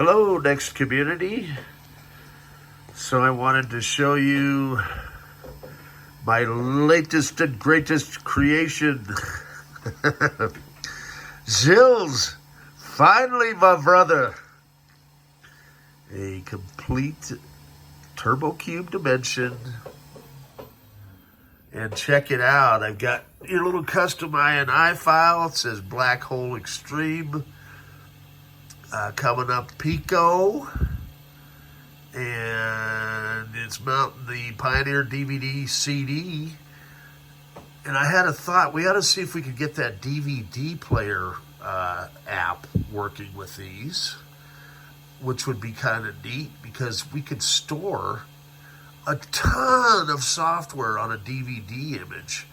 Hello, NeXT community. So I wanted to show you my latest and greatest creation. Gilles, finally, my brother. A complete turbo cube dimension. And check it out. I've got your little custom INI file. It says Black Hole Extreme. Coming up Pico, and it's mounting the Pioneer DVD CD. And I had a thought, we ought to see if we could get that DVD player app working with these, which would be kind of neat because we could store a ton of software on a DVD image.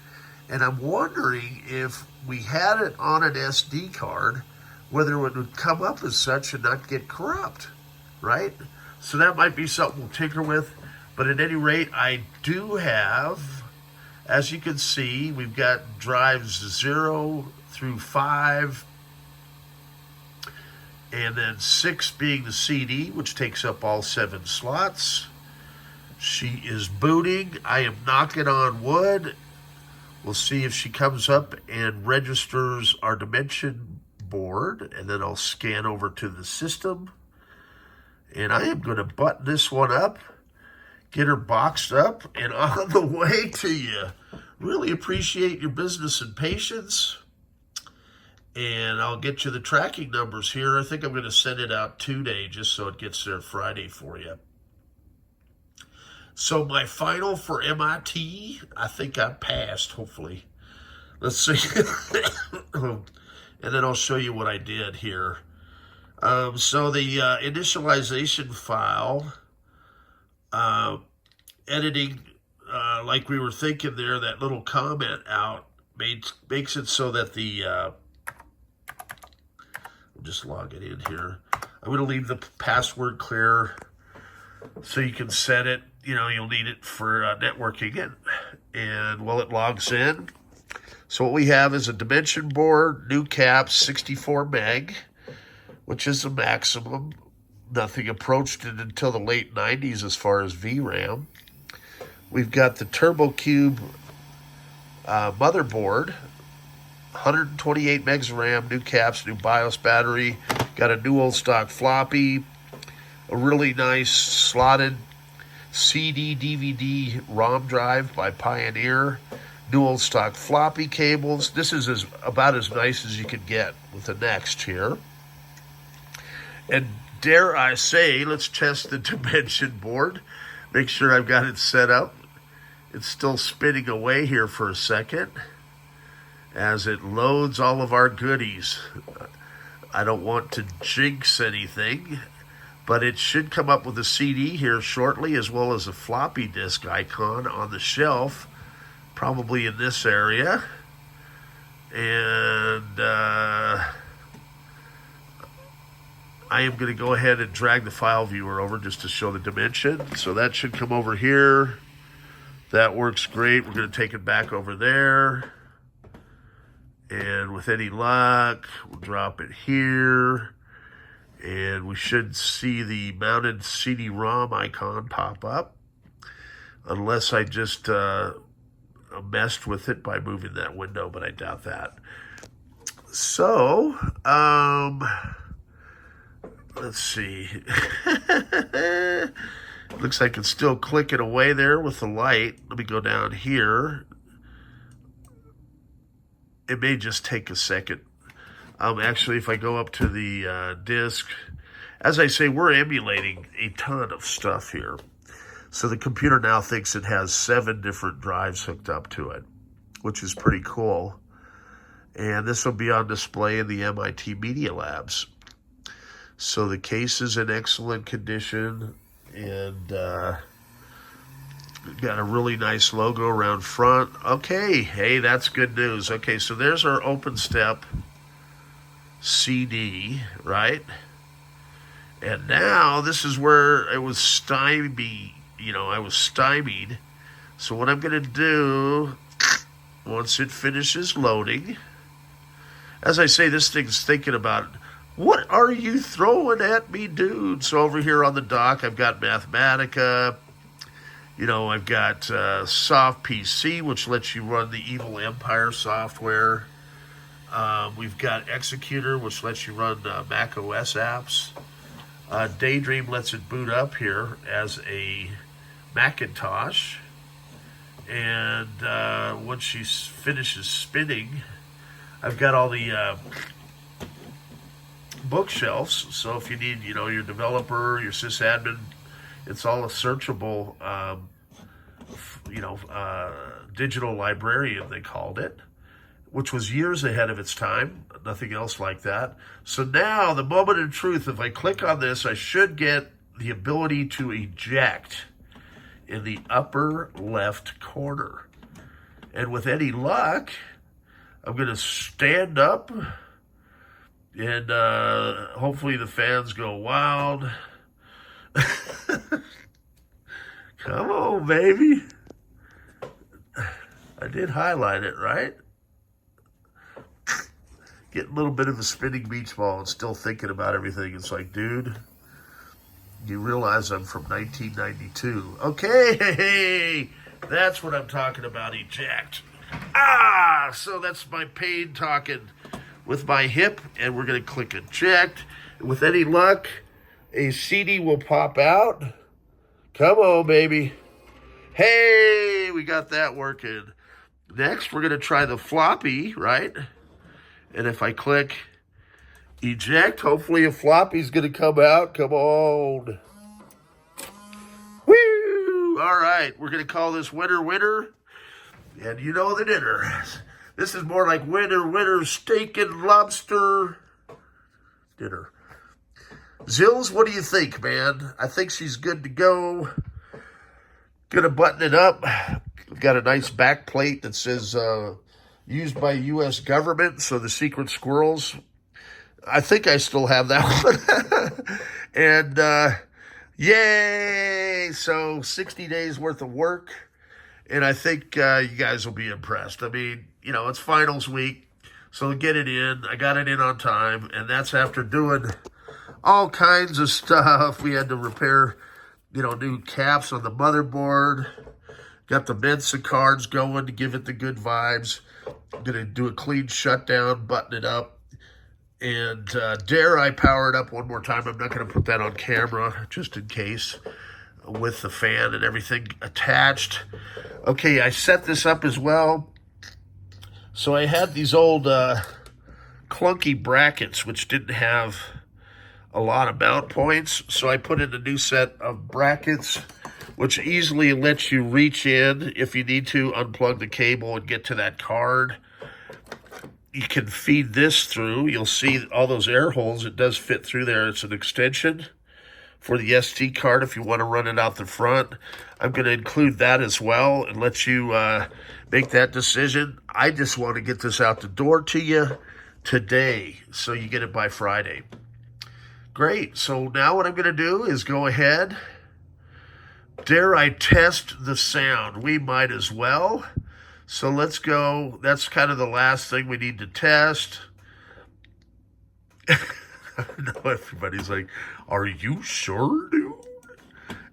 And I'm wondering if we had it on an SD card, whether it would come up as such and not get corrupt, right? So that might be something we'll tinker with. But at any rate, I do have, as you can see, we've got drives 0 through 5, and then 6 being the CD, which takes up all 7 slots. She is booting. I am knocking on wood. We'll see if she comes up and registers our Dimensionboard, and then I'll scan over to the system. And I am going to button this one up, get her boxed up, and on the way to you. Really appreciate your business and patience. And I'll get you the tracking numbers here. I think I'm going to send it out today just so it gets there Friday for you. So my final for MIT, I think I passed, hopefully. Let's see. And then I'll show you what I did here. So the initialization file, editing, like we were thinking there, that little comment out makes it so that the, I'll just log it in here. I'm going to leave the password clear so you can set it. You know, you'll need it for networking, and while it logs in. So what we have is a Dimensionboard, new cap, 64 meg, which is the maximum. Nothing approached it until the late 90s as far as VRAM. We've got the Turbo Cube motherboard, 128 megs of RAM, new caps, new BIOS battery, got a new old stock floppy, a really nice slotted CD, DVD, ROM drive by Pioneer, new old stock floppy cables. This is about as nice as you can get with the NeXT here. And dare I say, let's test the Dimensionboard. Make sure I've got it set up. It's still spinning away here for a second as it loads all of our goodies. I don't want to jinx anything, but it should come up with a CD here shortly, as well as a floppy disk icon on the shelf, probably in this area. And I am going to go ahead and drag the file viewer over just to show the dimension. So that should come over here. That works great. We're going to take it back over there. And with any luck, we'll drop it here. And we should see the mounted CD-ROM icon pop up. Unless I just messed with it by moving that window, but I doubt that. So, let's see. Looks like it's still clicking away there with the light. Let me go down here. It may just take a second. Actually, if I go up to the disk, as I say, we're emulating a ton of stuff here. So the computer now thinks it has 7 different drives hooked up to it, which is pretty cool. And this will be on display in the MIT Media Labs. So the case is in excellent condition, and got a really nice logo around front. Okay, hey, that's good news. Okay, so there's our OpenStep CD, right? And now this is where it was stymied. I was stymied. So what I'm going to do, once it finishes loading, as I say, this thing's thinking about What are you throwing at me, dude? So over here on the dock, I've got Mathematica. You know, I've got Soft PC, which lets you run the Evil Empire software. We've got Executor, which lets you run Mac OS apps. Daydream lets it boot up here as a Macintosh. And once she finishes spinning, I've got all the bookshelves. So if you need, you know, your developer, your sysadmin, it's all a searchable, digital librarian, they called it, which was years ahead of its time. Nothing else like that. So now, the moment of truth, if I click on this, I should get the ability to eject in the upper left corner. And with any luck, I'm going to stand up and hopefully the fans go wild. Come on, baby. I did highlight it, right? Get a little bit of a spinning beach ball and still thinking about everything. It's like, dude, you realize I'm from 1992. Okay, that's what I'm talking about, eject. So that's my pain talking with my hip, and we're going to click eject. With any luck, a CD will pop out. Come on, baby. Hey, we got that working. Next, we're going to try the floppy, right? And if I click eject, hopefully a floppy's going to come out. Come on. Woo! All right, we're going to call this winner, winner. And you know the dinner. This is more like winner, winner, steak and lobster dinner. Gilles, what do you think, man? I think she's good to go. Gonna button it up. We've got a nice back plate that says used by U.S. government, so the secret squirrels. I think I still have that one. And yay! So 60 days worth of work. And I think you guys will be impressed. I mean, you know, it's finals week, so get it in. I got it in on time, and that's after doing all kinds of stuff. We had to repair, you know, new caps on the motherboard. Got the Mensa cards going to give it the good vibes. I'm going to do a clean shutdown, button it up. And dare I power it up one more time. I'm not going to put that on camera, just in case, with the fan and everything attached. Okay, I set this up as well. So I had these old clunky brackets, which didn't have a lot of mount points. So I put in a new set of brackets, which easily lets you reach in if you need to unplug the cable and get to that card. You can feed this through. You'll see all those air holes. It does fit through there. It's an extension for the SD card if you want to run it out the front. I'm going to include that as well and let you make that decision. I just want to get this out the door to you today so you get it by Friday. Great. So now what I'm going to do is go ahead. Dare I test the sound? We might as well. So let's go. That's kind of the last thing we need to test. I know everybody's like, are you sure, dude?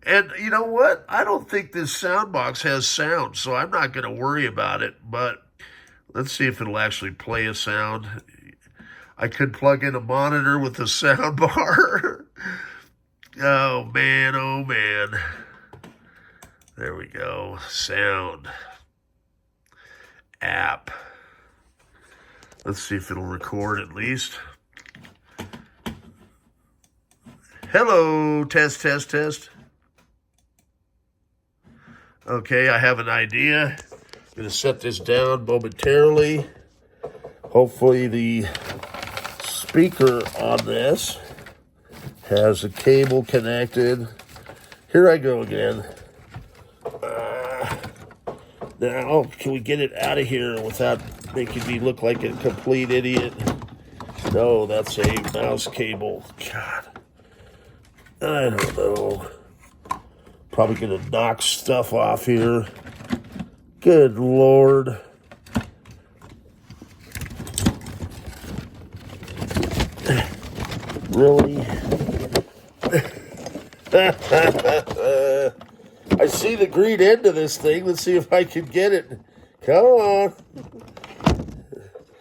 And you know what? I don't think this sound box has sound, so I'm not going to worry about it. But let's see if it'll actually play a sound. I could plug in a monitor with a sound bar. Oh, man. Oh, man. There we go. Sound. App. Let's see if it'll record at least. Hello, test, test, test. Okay, I have an idea. I'm going to set this down momentarily. Hopefully the speaker on this has a cable connected. Here I go again. Now, can we get it out of here without making me look like a complete idiot? No, that's a mouse cable. God. I don't know. Probably going to knock stuff off here. Good Lord. Really? I see the green end of this thing. Let's see if I can get it. Come on.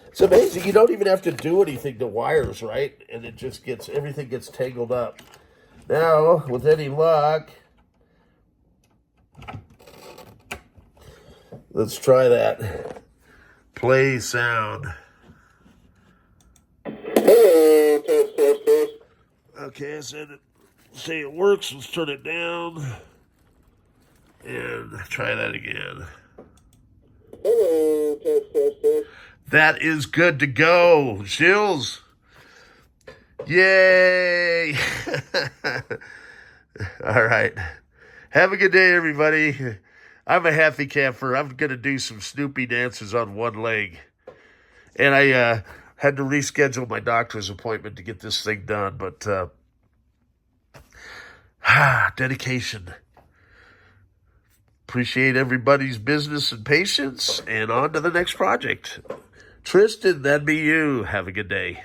It's amazing. You don't even have to do anything to wires, right? And it just gets, everything gets tangled up. Now, with any luck, let's try that. Play sound. Okay, I said it. Say it works. Let's turn it down. And try that again. That is good to go. Gilles. Yay. All right. Have a good day, everybody. I'm a happy camper. I'm going to do some Snoopy dances on one leg. And I had to reschedule my doctor's appointment to get this thing done. But dedication. Appreciate everybody's business and patience. And on to the next project. Tristan, that'd be you. Have a good day.